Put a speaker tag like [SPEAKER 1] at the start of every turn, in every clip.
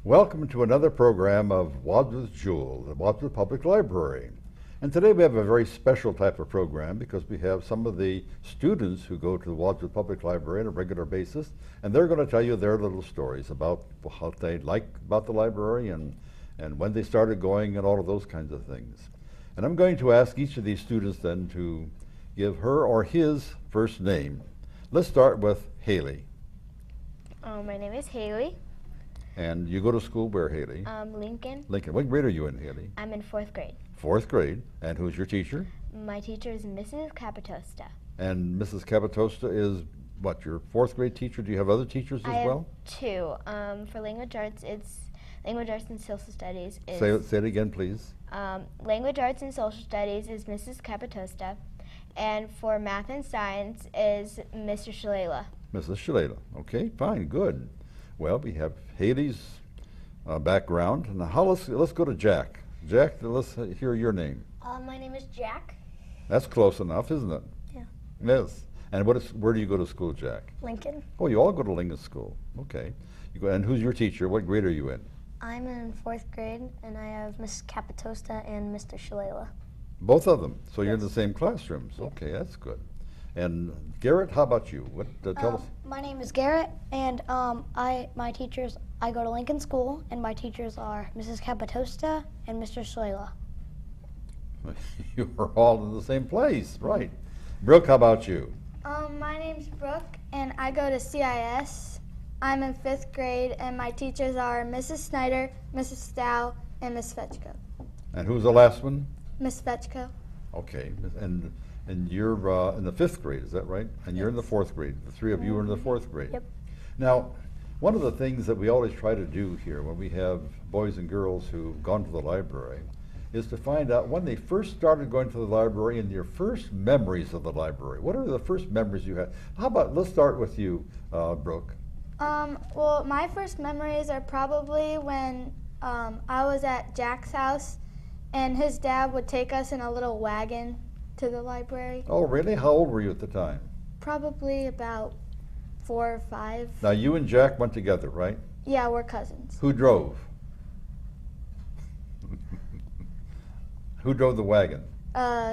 [SPEAKER 1] Welcome to another program of Wadsworth Jewel, the Wadsworth Public Library. And today we have a very special type of program because we have some of the students who go to the Wadsworth Public Library on a regular basis, and they're going to tell you their little stories about what they like about the library and when they started going and all of those kinds of things. And I'm going to ask each of these students then to give her or his first name. Let's start with Haley.
[SPEAKER 2] My name is Haley.
[SPEAKER 1] And you go to school where, Haley?
[SPEAKER 2] Lincoln.
[SPEAKER 1] Lincoln. What grade are you in, Haley?
[SPEAKER 2] I'm in 4th grade.
[SPEAKER 1] 4th grade. And who's your teacher?
[SPEAKER 2] My teacher is Mrs. Capitosta.
[SPEAKER 1] And Mrs. Capitosta is what, your 4th grade teacher? Do you have other teachers as well?
[SPEAKER 2] I have 2. For language arts, it's language arts and social studies.
[SPEAKER 1] Say it again, please.
[SPEAKER 2] Language arts and social studies is Mrs. Capitosta. And for math and science is Mr. Shalala.
[SPEAKER 1] Mrs. Shalala. Okay, fine, good. Well, we have Haley's background. Now, let's go to Jack. Jack, let's hear your name.
[SPEAKER 3] My name is Jack.
[SPEAKER 1] That's close enough, isn't it?
[SPEAKER 3] Yeah.
[SPEAKER 1] Yes. And where do you go to school, Jack?
[SPEAKER 3] Lincoln.
[SPEAKER 1] Oh, you all go to Lincoln School. Okay. And who's your teacher? What grade are you in?
[SPEAKER 3] I'm in 4th grade, and I have Miss Capitosta and Mr. Shalala.
[SPEAKER 1] Both of them. So you're in the
[SPEAKER 3] Yes.
[SPEAKER 1] same classrooms. Okay, that's good. And Garrett, how about you? What tell us?
[SPEAKER 4] My name is Garrett, and I go to Lincoln School, and my teachers are Mrs. Capitosta and Mr. Shalala.
[SPEAKER 1] You are all in the same place, right? Brooke, how about you?
[SPEAKER 5] My name's Brooke, and I go to CIS. I'm in 5th grade, and my teachers are Mrs. Snyder, Mrs. Stow, and Miss Fetchko.
[SPEAKER 1] And who's the last one?
[SPEAKER 5] Miss Fetchko.
[SPEAKER 1] Okay, and you're in the 5th grade, is that right? And you're in the 4th grade. The 3 of you are in the 4th grade.
[SPEAKER 4] Yep.
[SPEAKER 1] Now, one of the things that we always try to do here when we have boys and girls who've gone to the library is to find out when they first started going to the library and your first memories of the library. What are the first memories you had? How about, let's start with you, Brooke.
[SPEAKER 5] Well, my first memories are probably when I was at Jack's house, and his dad would take us in a little wagon to the library.
[SPEAKER 1] Oh, really? How old were you at the time?
[SPEAKER 5] Probably about 4 or 5.
[SPEAKER 1] Now, you and Jack went together, right?
[SPEAKER 5] Yeah, we're cousins.
[SPEAKER 1] Who drove? Who drove the wagon?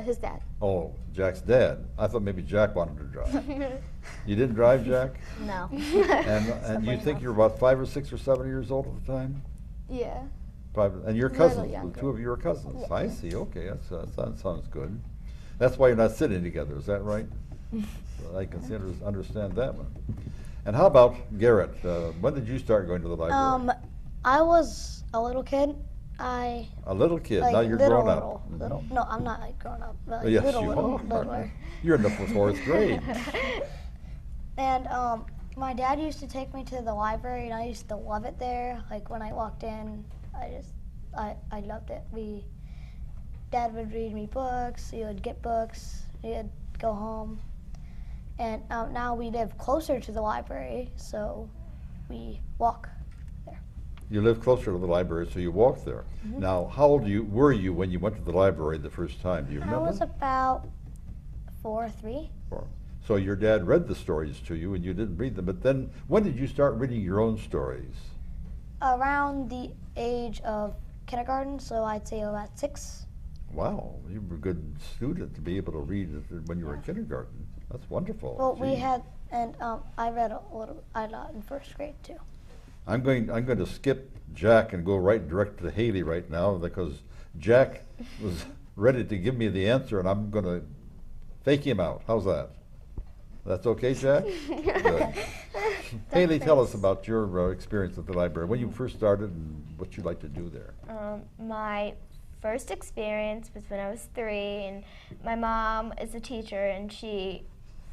[SPEAKER 5] His dad.
[SPEAKER 1] Oh, Jack's dad. I thought maybe Jack wanted to drive. You didn't drive, Jack?
[SPEAKER 3] No.
[SPEAKER 1] And you think you're about 5 or 6 or 7 years old at the time?
[SPEAKER 5] Yeah.
[SPEAKER 1] And you're
[SPEAKER 5] Little
[SPEAKER 1] cousins. The
[SPEAKER 5] younger.
[SPEAKER 1] 2 of you are cousins.
[SPEAKER 5] Yes.
[SPEAKER 1] I see. Okay, that sounds good. That's why you're not sitting together. Is that right? So I can understand that one. And how about Garrett? When did you start going to the library?
[SPEAKER 4] I was a little kid.
[SPEAKER 1] A little kid.
[SPEAKER 4] Like,
[SPEAKER 1] Now you're
[SPEAKER 4] little,
[SPEAKER 1] grown up.
[SPEAKER 4] little. No, I'm not like grown up. But like
[SPEAKER 1] Yes,
[SPEAKER 4] little,
[SPEAKER 1] you
[SPEAKER 4] little,
[SPEAKER 1] are.
[SPEAKER 4] littler.
[SPEAKER 1] You're in the 4th grade.
[SPEAKER 4] And my dad used to take me to the library, and I used to love it there. Like when I walked in, I loved it. Dad would read me books. He would get books. He'd go home. And now we live closer to the library, so we walk there.
[SPEAKER 1] You live closer to the library, so you walk there.
[SPEAKER 4] Mm-hmm.
[SPEAKER 1] Now, how old were you when you went to the library the first time? Do you
[SPEAKER 4] I
[SPEAKER 1] remember?
[SPEAKER 4] was about 4 or 3.
[SPEAKER 1] So your dad read the stories to you and you didn't read them. But then when did you start reading your own stories?
[SPEAKER 4] Around the age of kindergarten, so I'd say about 6.
[SPEAKER 1] Wow, you were a good student to be able to read when you were in kindergarten. That's wonderful.
[SPEAKER 4] Well, we
[SPEAKER 1] Gee.
[SPEAKER 4] had, and I read a lot in 1st grade too.
[SPEAKER 1] I'm going to skip Jack and go direct to Haley right now because Jack was ready to give me the answer and I'm going to fake him out. How's that? That's okay, Jack? Good. Haley, tell us about your experience at the library, when you first started and what you like to do there.
[SPEAKER 2] My first experience was when I was 3, and my mom is a teacher, and she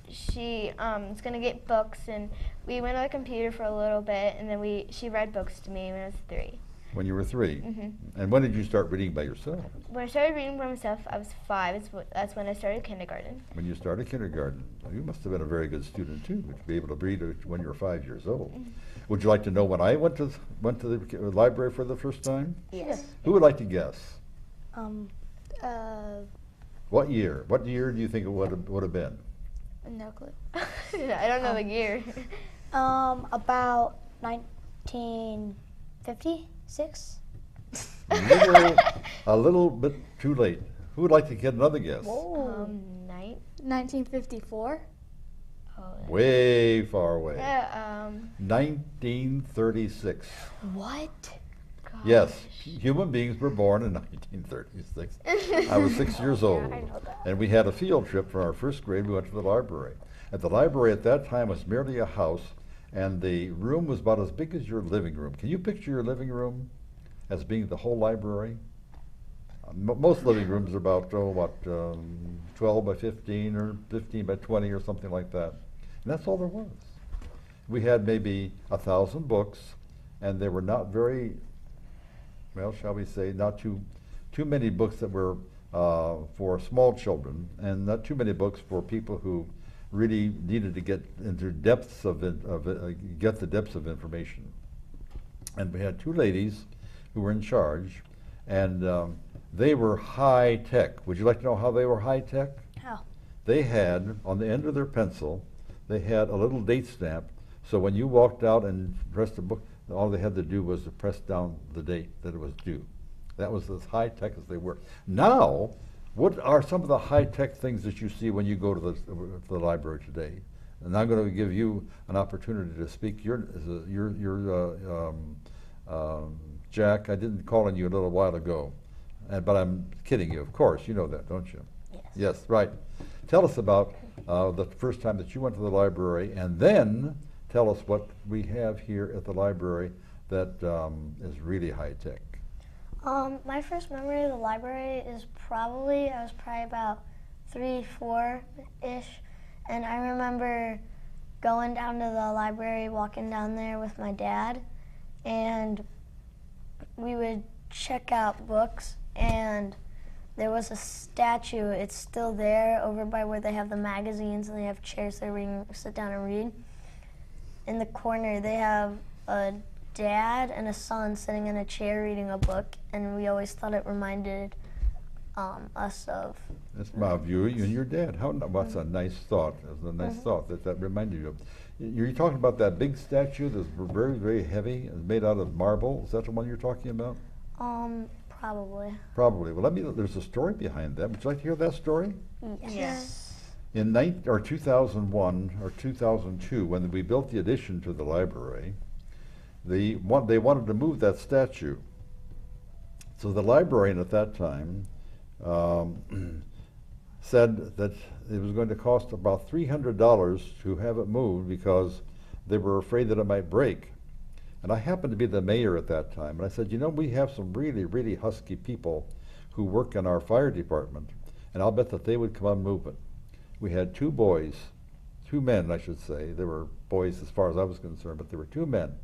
[SPEAKER 2] is going to get books, and we went on the computer for a little bit, and then she read books to me when I was 3.
[SPEAKER 1] When you were 3?
[SPEAKER 2] Mm-hmm.
[SPEAKER 1] And when did you start reading by yourself?
[SPEAKER 2] When I started reading by myself, I was 5. That's when I started kindergarten.
[SPEAKER 1] When you started kindergarten. You must have been a very good student too, to be able to read when you were 5 years old.
[SPEAKER 2] Mm-hmm.
[SPEAKER 1] Would you like to know when I went to the library for the first time?
[SPEAKER 3] Yes.
[SPEAKER 1] Who would like to guess?
[SPEAKER 4] Uh,
[SPEAKER 1] What year? What year do you think it would have been?
[SPEAKER 5] No clue.
[SPEAKER 2] I don't know the year.
[SPEAKER 4] about 19 56?
[SPEAKER 1] A little bit too late. Who would like to get another guess?
[SPEAKER 2] Night.
[SPEAKER 5] 1954.
[SPEAKER 2] Oh,
[SPEAKER 1] Way far away. 1936.
[SPEAKER 4] What?
[SPEAKER 1] Yes, human beings were born in 1936. I was 6 years old.
[SPEAKER 4] I know that.
[SPEAKER 1] And we had a field trip for our first grade. We went to the library. And the library at that time was merely a house, and the room was about as big as your living room. Can you picture your living room as being the whole library? Most living rooms are about, 12 by 15 or 15 by 20 or something like that. And that's all there was. We had maybe 1,000 books, and they were not very, well, shall we say, not too many books that were for small children, and not too many books for people who really needed to get into depths get the depths of information. And we had two ladies who were in charge, and they were high tech. Would you like to know how they were high tech?
[SPEAKER 4] How?
[SPEAKER 1] They had, on the end of their pencil, they had a little date stamp, so when you walked out and pressed the book, all they had to do was to press down the date that it was due. That was as high tech as they were. Now, what are some of the high tech things that you see when you go to the library today? And I'm going to give you an opportunity to speak. Jack, I didn't call on you a little while ago, but I'm kidding you, of course. You know that, don't you?
[SPEAKER 4] Yes.
[SPEAKER 1] Yes, right. Tell us about the first time that you went to the library, and then tell us what we have here at the library that is really high tech.
[SPEAKER 4] My first memory of the library is I was probably about 3, 4-ish, and I remember going down to the library, walking down there with my dad, and we would check out books, and there was a statue. It's still there over by where they have the magazines and they have chairs there where you can sit down and read. In the corner, they have a dad and a son sitting in a chair reading a book, and we always thought it reminded us of.
[SPEAKER 1] That's my view, you and your dad. What's a nice thought? That's a nice thought that reminded you of. You're talking about that big statue that's very, very heavy and made out of marble. Is that the one you're talking about?
[SPEAKER 4] Probably.
[SPEAKER 1] Probably. Well, there's a story behind that. Would you like to hear that story?
[SPEAKER 2] Yes.
[SPEAKER 1] In 2001 or 2002, when we built the addition to the library, they wanted to move that statue. So the librarian at that time said that it was going to cost about $300 to have it moved because they were afraid that it might break. And I happened to be the mayor at that time, and I said, you know, we have some really, really husky people who work in our fire department, and I'll bet that they would come and move it. We had two men, I should say. They were boys as far as I was concerned, but there were two men.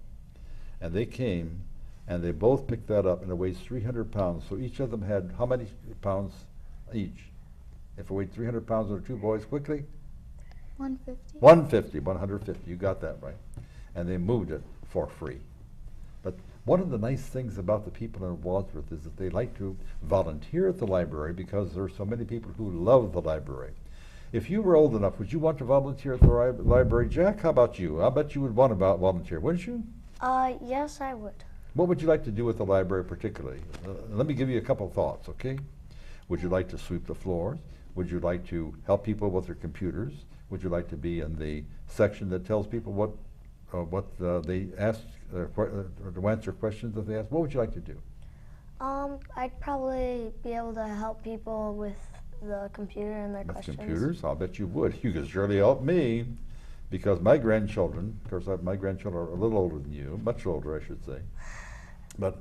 [SPEAKER 1] And they came, and they both picked that up, and it weighs 300 pounds. So each of them had how many pounds each? If it weighed 300 pounds, there were two boys, quickly?
[SPEAKER 5] 150.
[SPEAKER 1] 150. You got that right. And they moved it for free. But one of the nice things about the people in Wadsworth is that they like to volunteer at the library because there are so many people who love the library. If you were old enough, would you want to volunteer at the library? Jack, how about you? I bet you would want to volunteer, wouldn't you?
[SPEAKER 4] Yes, I would.
[SPEAKER 1] What would you like to do with the library particularly? Let me give you a couple of thoughts, okay? Would you like to sweep the floors? Would you like to help people with their computers? Would you like to be in the section that tells people what they ask, to answer questions that they ask? What would you like to do?
[SPEAKER 4] I'd probably be able to help people with the computer and their questions.
[SPEAKER 1] Computers? I'll bet you would. You could surely help me, because my grandchildren, of course my grandchildren are a little older than you, much older I should say, but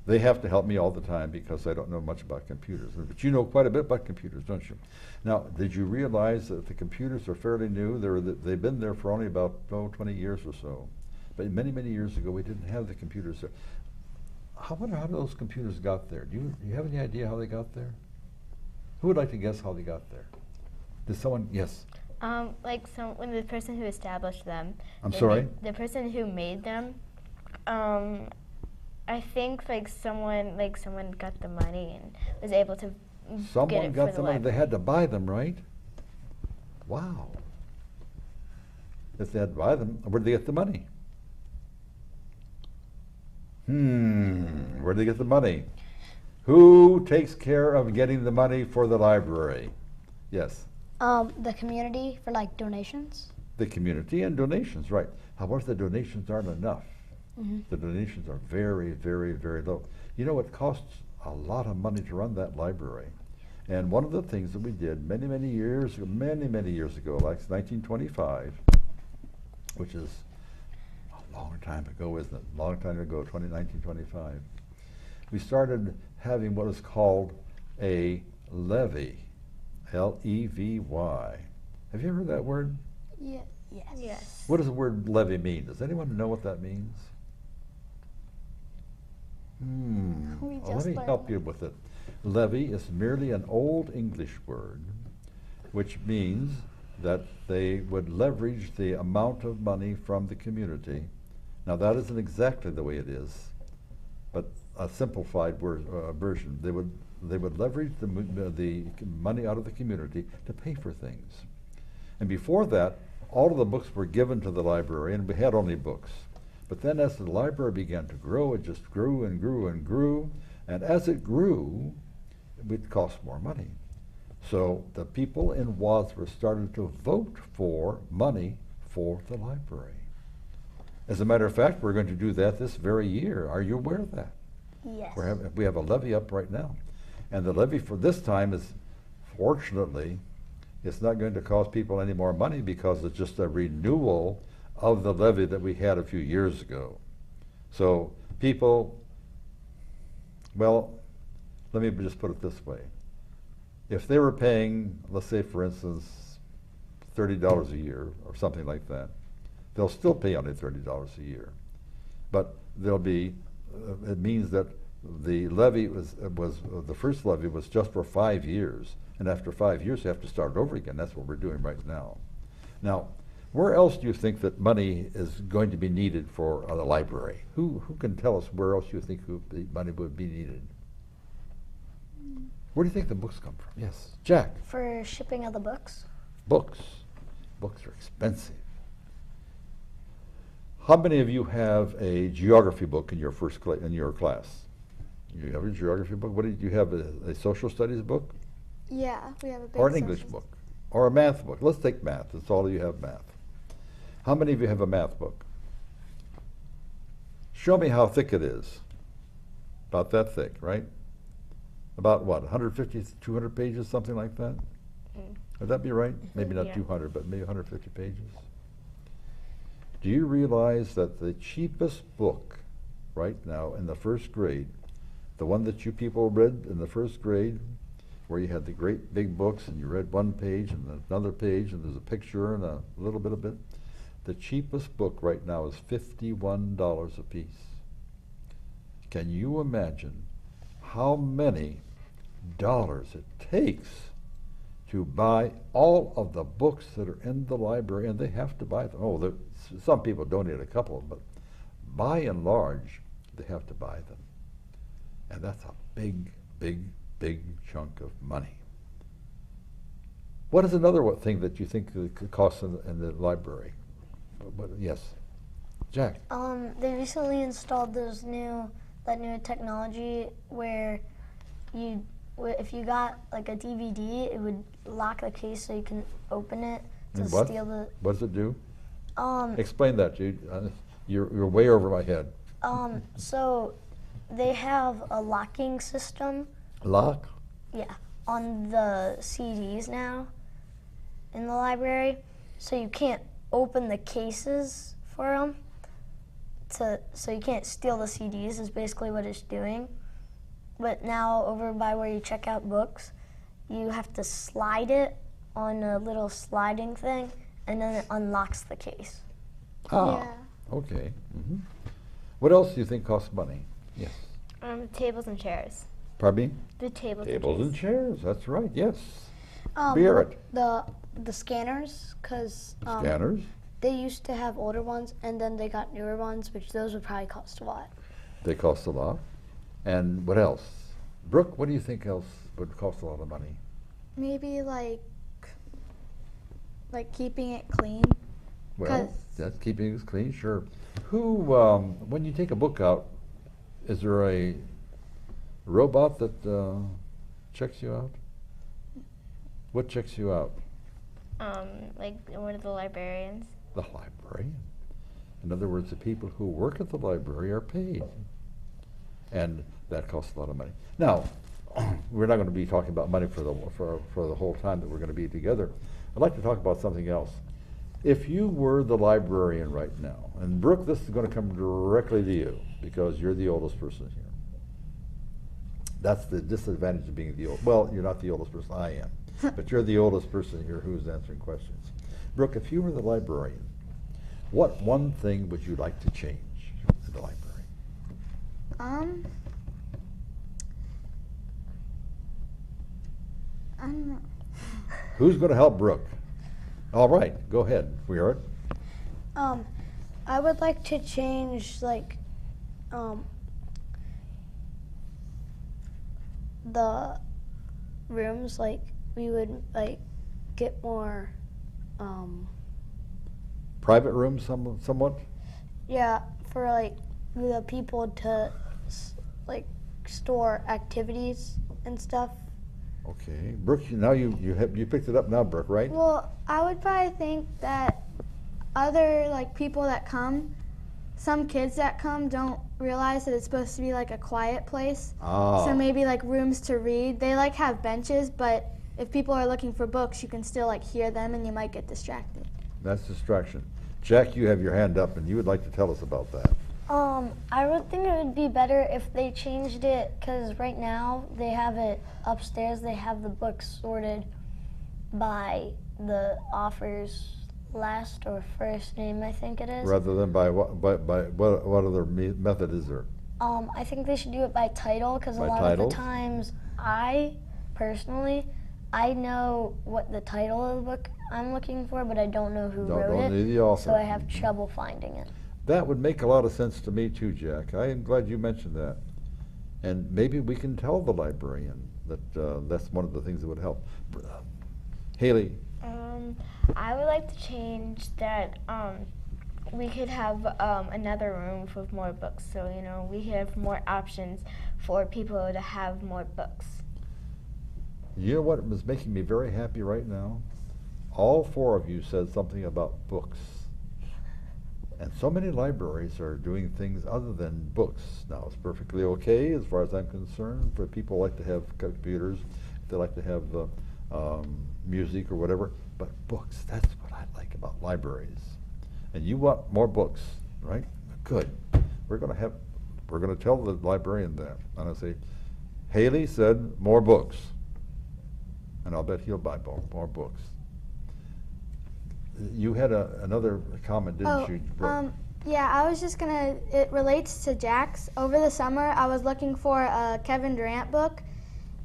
[SPEAKER 1] they have to help me all the time because I don't know much about computers. But you know quite a bit about computers, don't you? Now, did you realize that the computers are fairly new? They've been there for only about 20 years or so. But many, many years ago, we didn't have the computers there. I wonder how those computers got there. Do you have any idea how they got there? Who would like to guess how they got there? Did someone? Yes.
[SPEAKER 2] When the person who established them.
[SPEAKER 1] I'm sorry?
[SPEAKER 2] The person who made them, I think someone got the money and was able to
[SPEAKER 1] Someone
[SPEAKER 2] get it
[SPEAKER 1] got
[SPEAKER 2] for the
[SPEAKER 1] the money. They
[SPEAKER 2] library.
[SPEAKER 1] had to buy them, right? Wow. If they had to buy them, where did they get the money? Where do they get the money? Who takes care of getting the money for the library? Yes.
[SPEAKER 4] The community for like donations.
[SPEAKER 1] The community and donations, right. However, the donations aren't enough. The donations are very, very, very low. You know, it costs a lot of money to run that library. And one of the things that we did many, many years ago, like 1925, which is a long time ago, isn't it? A long time ago, 1925. We started having what is called a levy, L-E-V-Y. Have you ever heard that word?
[SPEAKER 5] Yeah.
[SPEAKER 2] Yes.
[SPEAKER 1] What does the word levy mean? Does anyone know what that means?
[SPEAKER 5] We
[SPEAKER 1] Well, let
[SPEAKER 5] just
[SPEAKER 1] me
[SPEAKER 5] learned
[SPEAKER 1] help
[SPEAKER 5] that.
[SPEAKER 1] you with it. Levy is merely an old English word which means that they would leverage the amount of money from the community. Now that isn't exactly the way it is, but a simplified version. They would leverage the money out of the community to pay for things. And before that, all of the books were given to the library, and we had only books. But then as the library began to grow, it just grew and grew and grew. And as it grew, it would cost more money. So the people in Wadsworth started to vote for money for the library. As a matter of fact, we're going to do that this very year. Are you aware of that?
[SPEAKER 3] Yes.
[SPEAKER 1] We have a levy up right now. And the levy for this time is, fortunately, it's not going to cost people any more money because it's just a renewal of the levy that we had a few years ago. So people, well, let me just put it this way. If they were paying, let's say for instance, $30 a year or something like that, they'll still pay only $30 a year. But there'll be, it means that the levy the first levy was just for 5 years. And after 5 years, you have to start over again. That's what we're doing right now. Now, where else do you think that money is going to be needed for the library? Who can tell us where else you think the money would be needed? Where do you think the books come from? Yes, Jack.
[SPEAKER 3] For shipping of the books?
[SPEAKER 1] Books. Books are expensive. How many of you have a geography book in your in your class? You have a geography book? What did you have? A social studies book?
[SPEAKER 5] Yeah, we have a big
[SPEAKER 1] Or an English
[SPEAKER 5] social-
[SPEAKER 1] book? Or a math book? Let's take math. That's all you have, math. How many of you have a math book? Show me how thick it is. About that thick, right? About what, 150, 200 pages, something like that? Would that be right? Maybe not
[SPEAKER 2] Yeah.
[SPEAKER 1] 200, but maybe 150 pages. Do you realize that the cheapest book right now in the first grade, the one that you people read in the first grade, where you had the great big books and you read one page and another page and there's a picture and a little bit of it, the cheapest book right now is $51 a piece. Can you imagine how many dollars it takes to buy all of the books that are in the library? And they have to buy them. Oh, some people donate a couple, but by and large, they have to buy them. And that's a big, big, big chunk of money. What is another thing that you think could cost in the library? Yes, Jack.
[SPEAKER 3] They recently installed that new technology where if you got like a DVD, it would lock the case so you can open it to
[SPEAKER 1] And what?
[SPEAKER 3] steal the.
[SPEAKER 1] What does it do?
[SPEAKER 3] Um,
[SPEAKER 1] Explain that, Jude. You're way over my head.
[SPEAKER 3] so they have a locking system.
[SPEAKER 1] Lock?
[SPEAKER 3] Yeah, on the CDs now in the library, so you can't open the cases for them. So you can't steal the CDs is basically what it's doing. But now over by where you check out books, you have to slide it on a little sliding thing, and then it unlocks the case.
[SPEAKER 1] Ah,
[SPEAKER 5] Yeah.
[SPEAKER 1] okay. What else do you think costs money? Yes.
[SPEAKER 2] Tables and chairs.
[SPEAKER 1] Pardon me?
[SPEAKER 2] The tables,
[SPEAKER 1] Tables and
[SPEAKER 2] and chairs.
[SPEAKER 1] chairs, that's right, yes.
[SPEAKER 4] Um,
[SPEAKER 1] Barrett.
[SPEAKER 4] The scanners, because
[SPEAKER 1] Scanners?
[SPEAKER 4] they used to have older ones, and then they got newer ones, which those would probably cost a lot.
[SPEAKER 1] They cost a lot. And what else? Brooke, what do you think else would cost a lot of money?
[SPEAKER 5] Maybe like keeping it clean.
[SPEAKER 1] Well,
[SPEAKER 5] 'Cause-
[SPEAKER 1] that's keeping it clean, sure. Who, when you take a book out, Is there a robot that checks you out? What checks you out?
[SPEAKER 2] Like one of the librarians.
[SPEAKER 1] The librarian. In other words, the people who work at the library are paid. And that costs a lot of money. Now, we're not going to be talking about money for the whole time that we're going to be together. I'd like to talk about something else. If you were the librarian right now, and Brooke, this is going to come directly to you because you're the oldest person here. That's the disadvantage of being the old. Well, you're not the oldest person, I am. But you're the oldest person here who's answering questions. Brooke, if you were the librarian, what one thing would you like to change in the library?
[SPEAKER 5] I don't know.
[SPEAKER 1] Who's going to help Brooke? All right, go ahead. We heard.
[SPEAKER 4] I would like to change the rooms. Like we would get more.
[SPEAKER 1] Private rooms, somewhat.
[SPEAKER 4] Yeah, for the people to store activities and stuff.
[SPEAKER 1] Okay, Brooke. Now you picked it up now, Brooke, right?
[SPEAKER 5] Well, I would probably think that other people that come, some kids that come don't realize that it's supposed to be a quiet place.
[SPEAKER 1] Ah.
[SPEAKER 5] So maybe rooms to read. They have benches, but if people are looking for books, you can still hear them and you might get distracted.
[SPEAKER 1] That's distraction. Jack, you have your hand up and you would like to tell us about that.
[SPEAKER 3] I would think it would be better if they changed it, because right now they have it upstairs. They have the books sorted by the author's last or first name, I think it is.
[SPEAKER 1] Rather than by what other method is there?
[SPEAKER 3] I think they should do it by title, because a
[SPEAKER 1] By
[SPEAKER 3] lot
[SPEAKER 1] title?
[SPEAKER 3] of the times I know what the title of the book I'm looking for, but I don't know who wrote
[SPEAKER 1] Don't
[SPEAKER 3] it.
[SPEAKER 1] know the author.
[SPEAKER 3] So I have trouble finding it.
[SPEAKER 1] That would make a lot of sense to me too, Jack. I am glad you mentioned that. And maybe we can tell the librarian that that's one of the things that would help. Haley.
[SPEAKER 2] I would like to change that we could have another room with more books, so we have more options for people to have more books.
[SPEAKER 1] You know what is making me very happy right now? All four of you said something about books. And so many libraries are doing things other than books. Now, it's perfectly okay, as far as I'm concerned, for people who like to have computers, they like to have music or whatever, but books, that's what I like about libraries. And you want more books, right? Good. We're going to tell the librarian that. I'm going to say, Haley said more books. And I'll bet he'll buy more books. You had another comment, didn't you, Brooke?
[SPEAKER 5] Yeah, I was just it relates to Jack's. Over the summer, I was looking for a Kevin Durant book,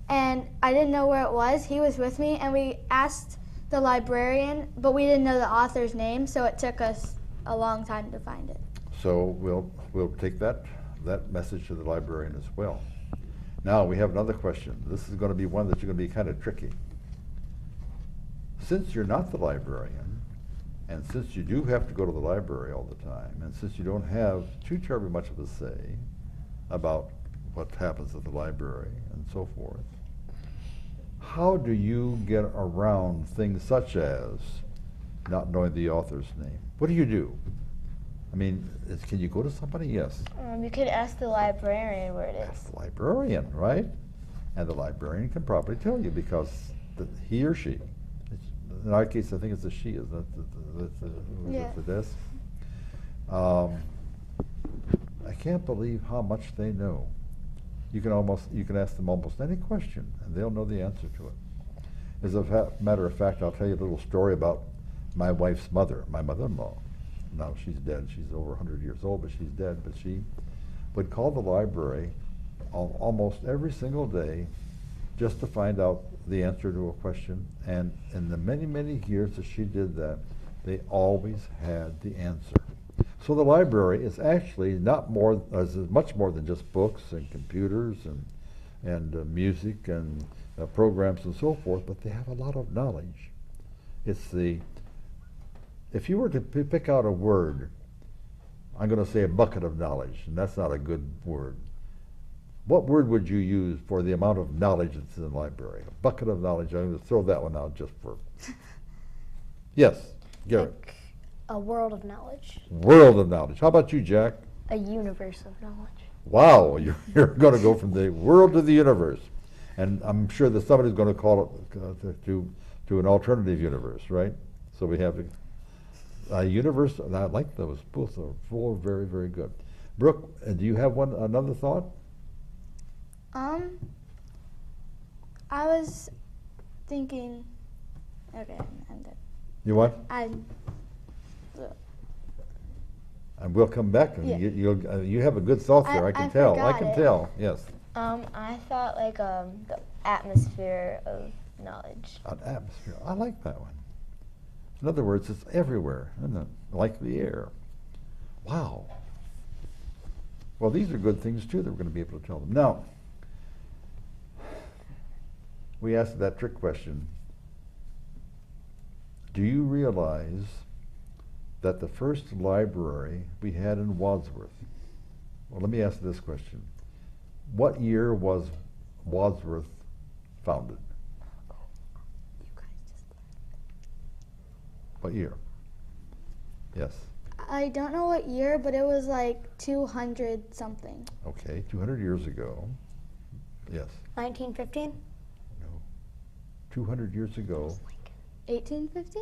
[SPEAKER 5] and I didn't know where it was. He was with me, and we asked the librarian, but we didn't know the author's name, so it took us a long time to find it.
[SPEAKER 1] So we'll take that message to the librarian as well. Now, we have another question. This is going to be one that's going to be kind of tricky. Since you're not the librarian, and since you do have to go to the library all the time, and since you don't have too terribly much of a say about what happens at the library and so forth, how do you get around things such as not knowing the author's name? What do you do? I mean, can you go to somebody? Yes.
[SPEAKER 2] You could ask the librarian where it is.
[SPEAKER 1] Ask the librarian, right? And the librarian can probably tell you because he or she, in our case, I think it's a she, isn't it?
[SPEAKER 5] Yeah.
[SPEAKER 1] The desk. I can't believe how much they know. You can ask them almost any question, and they'll know the answer to it. As a matter of fact, I'll tell you a little story about my wife's mother, my mother-in-law. Now she's dead. She's over 100 years old, but she's dead. But she would call the library almost every single day just to find out the answer to a question. And in the many, many years that she did that, they always had the answer. So the library is actually much more than just books and computers and music and programs and so forth, but they have a lot of knowledge. If you were to pick out a word, I'm going to say a bucket of knowledge, and that's not a good word. What word would you use for the amount of knowledge that's in the library? A bucket of knowledge. I'm going to throw that one out just for. Yes, Garrett.
[SPEAKER 4] Like a world of knowledge.
[SPEAKER 1] World of knowledge. How about you, Jack?
[SPEAKER 3] A universe of knowledge.
[SPEAKER 1] Wow, you're going to go from the world to the universe. And I'm sure that somebody's going to call it to an alternative universe, right? So we have a universe, and I like those. Both are full, very, very good. Brooke, do you have another thought?
[SPEAKER 5] I was thinking. Okay, I'm done.
[SPEAKER 1] You what?
[SPEAKER 5] I'm.
[SPEAKER 1] And we'll come back, and
[SPEAKER 5] Yeah.
[SPEAKER 1] you have a good thought there. I can
[SPEAKER 5] I
[SPEAKER 1] tell. I
[SPEAKER 5] forgot
[SPEAKER 1] can
[SPEAKER 5] it.
[SPEAKER 1] tell. Yes.
[SPEAKER 2] I thought like the atmosphere of knowledge.
[SPEAKER 1] An atmosphere. I like that one. In other words, it's everywhere, isn't it? Like the air. Wow. Well, these are good things too that we're going to be able to tell them. Now, we asked that trick question. Do you realize that the first library we had in Wadsworth, well, let me ask this question. What year was Wadsworth founded? What year? Yes.
[SPEAKER 5] I don't know what year, but it was like 200 something.
[SPEAKER 1] Okay, 200 years ago. Yes.
[SPEAKER 4] 1915?
[SPEAKER 1] No. 200 years ago,
[SPEAKER 5] 1850?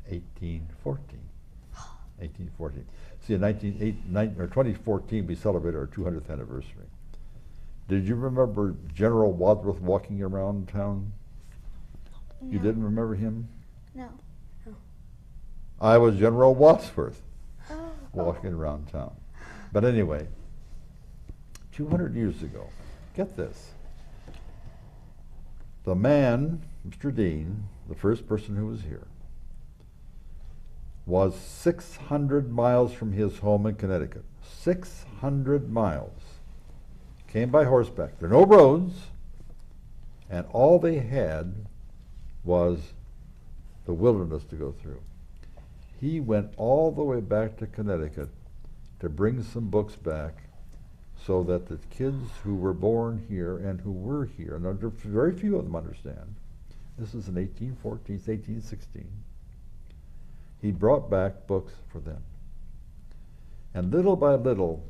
[SPEAKER 1] 1814. 1814. See, in 2014, we celebrated our 200th anniversary. Did you remember General Wadsworth walking around town? You
[SPEAKER 5] No.
[SPEAKER 1] didn't remember him?
[SPEAKER 5] No.
[SPEAKER 1] I was General Wadsworth
[SPEAKER 5] Oh.
[SPEAKER 1] walking around town. But anyway, 200 years ago, get this. The man, Mr. Dean, the first person who was here, was 600 miles from his home in Connecticut. 600 miles. Came by horseback. There are no roads, and all they had was the wilderness to go through. He went all the way back to Connecticut to bring some books back so that the kids who were born here and who were here, and very few of them understand, this is in 1814, 1816, he brought back books for them. And little by little,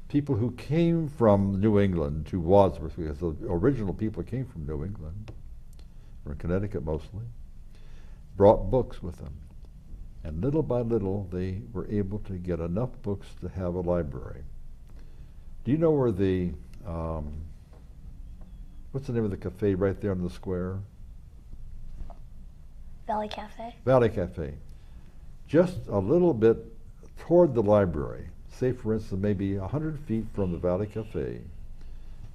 [SPEAKER 1] people who came from New England to Wadsworth, because the original people came from New England, from Connecticut mostly, brought books with them. And little by little, they were able to get enough books to have a library. Do you know where the, what's the name of the cafe right there on the square?
[SPEAKER 4] Valley Cafe.
[SPEAKER 1] Valley Cafe. Just a little bit toward the library, say for instance maybe 100 feet from the Valley Cafe,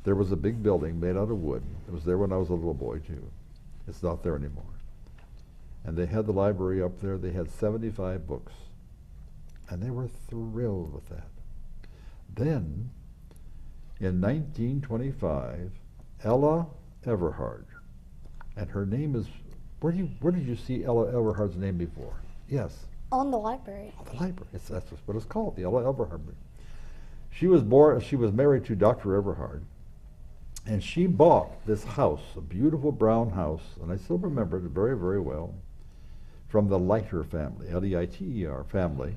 [SPEAKER 1] there was a big building made out of wood. It was there when I was a little boy too. It's not there anymore. And they had the library up there. They had 75 books. And they were thrilled with that. Then, in 1925, Ella Everhard, and her name is, where did you see Ella Everhard's name before? Yes.
[SPEAKER 4] On the library.
[SPEAKER 1] The library. That's what it's called, the Ella Everhard. She was married to Dr. Everhard, and she bought this house, a beautiful brown house, and I still remember it very, very well, from the Leiter family, Leiter family,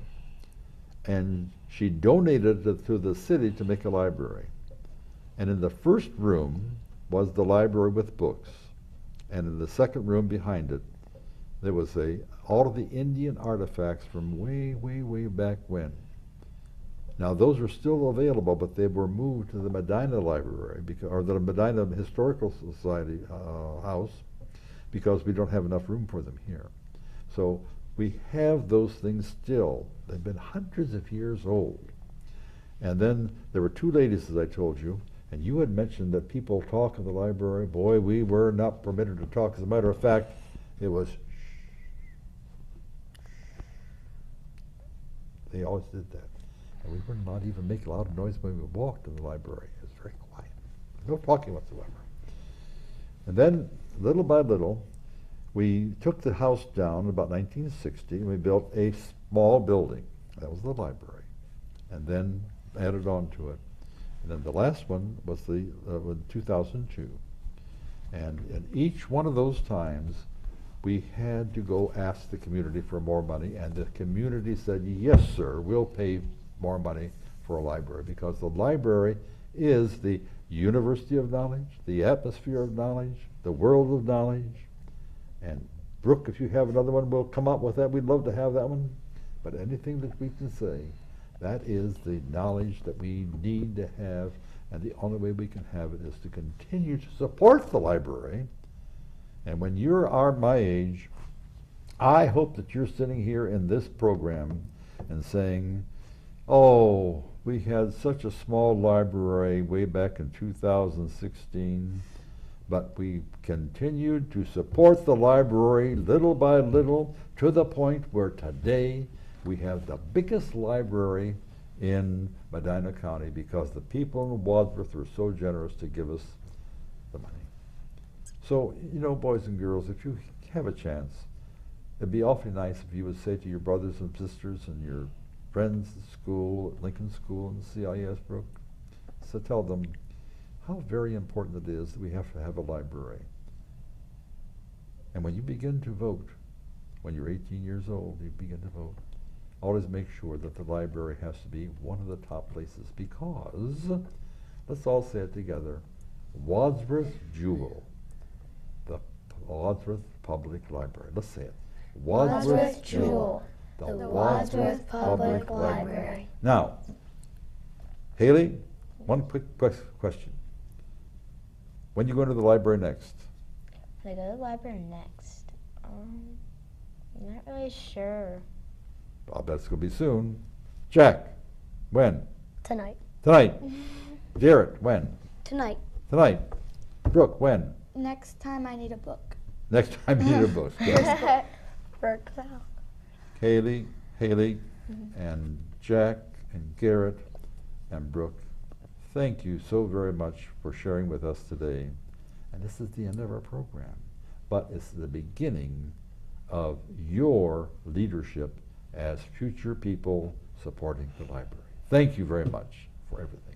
[SPEAKER 1] and she donated it to the city to make a library. And in the first room was the library with books, and in the second room behind it, there was all of the Indian artifacts from way, way, way back when. Now those are still available, but they were moved to the Medina Library, or the Medina Historical Society house, because we don't have enough room for them here. So we have those things still. They've been hundreds of years old. And then there were two ladies, as I told you, and you had mentioned that people talk in the library. Boy, we were not permitted to talk. As a matter of fact, it was shh. They always did that. And we were not even making a loud noise when we walked in the library. It was very quiet. No talking whatsoever. And then, little by little, we took the house down in about 1960, and we built a small building. That was the library. And then added on to it. And then the last one was the 2002. And in each one of those times, we had to go ask the community for more money, and the community said, yes, sir, we'll pay more money for a library, because the library is the university of knowledge, the atmosphere of knowledge, the world of knowledge. And Brooke, if you have another one, we'll come up with that. We'd love to have that one. But anything that we can say, that is the knowledge that we need to have, and the only way we can have it is to continue to support the library. And when you're my age, I hope that you're sitting here in this program and saying, oh, we had such a small library way back in 2016, but we continued to support the library little by little to the point where today we have the biggest library in Medina County, because the people in Wadsworth were so generous to give us the money. So, you know, boys and girls, if you have a chance, it'd be awfully nice if you would say to your brothers and sisters and your friends at school, at Lincoln School and CIS, Brooke, so tell them how very important it is that we have to have a library. And when you begin to vote, when you're 18 years old, you begin to vote, always make sure that the library has to be one of the top places, because, let's all say it together, Wadsworth Jewel, the Wadsworth Public Library. Let's say it.
[SPEAKER 4] Wadsworth Jewel,
[SPEAKER 1] the
[SPEAKER 4] the Wadsworth Public Library.
[SPEAKER 1] Now, Haley, one quick question. When you go to the library next?
[SPEAKER 2] When I go to the library next, I'm not really sure.
[SPEAKER 1] I'll bet it's going to be soon. Jack, when?
[SPEAKER 3] Tonight.
[SPEAKER 1] Tonight. Jarrett, when?
[SPEAKER 4] Tonight.
[SPEAKER 1] Tonight. Brooke, when?
[SPEAKER 5] Next time I need a book.
[SPEAKER 1] Next time you need a book. Yes.
[SPEAKER 3] Worked out.
[SPEAKER 1] Haley, and Jack, and Garrett, and Brooke, thank you so very much for sharing with us today. And this is the end of our program, but it's the beginning of your leadership as future people supporting the library. Thank you very much for everything.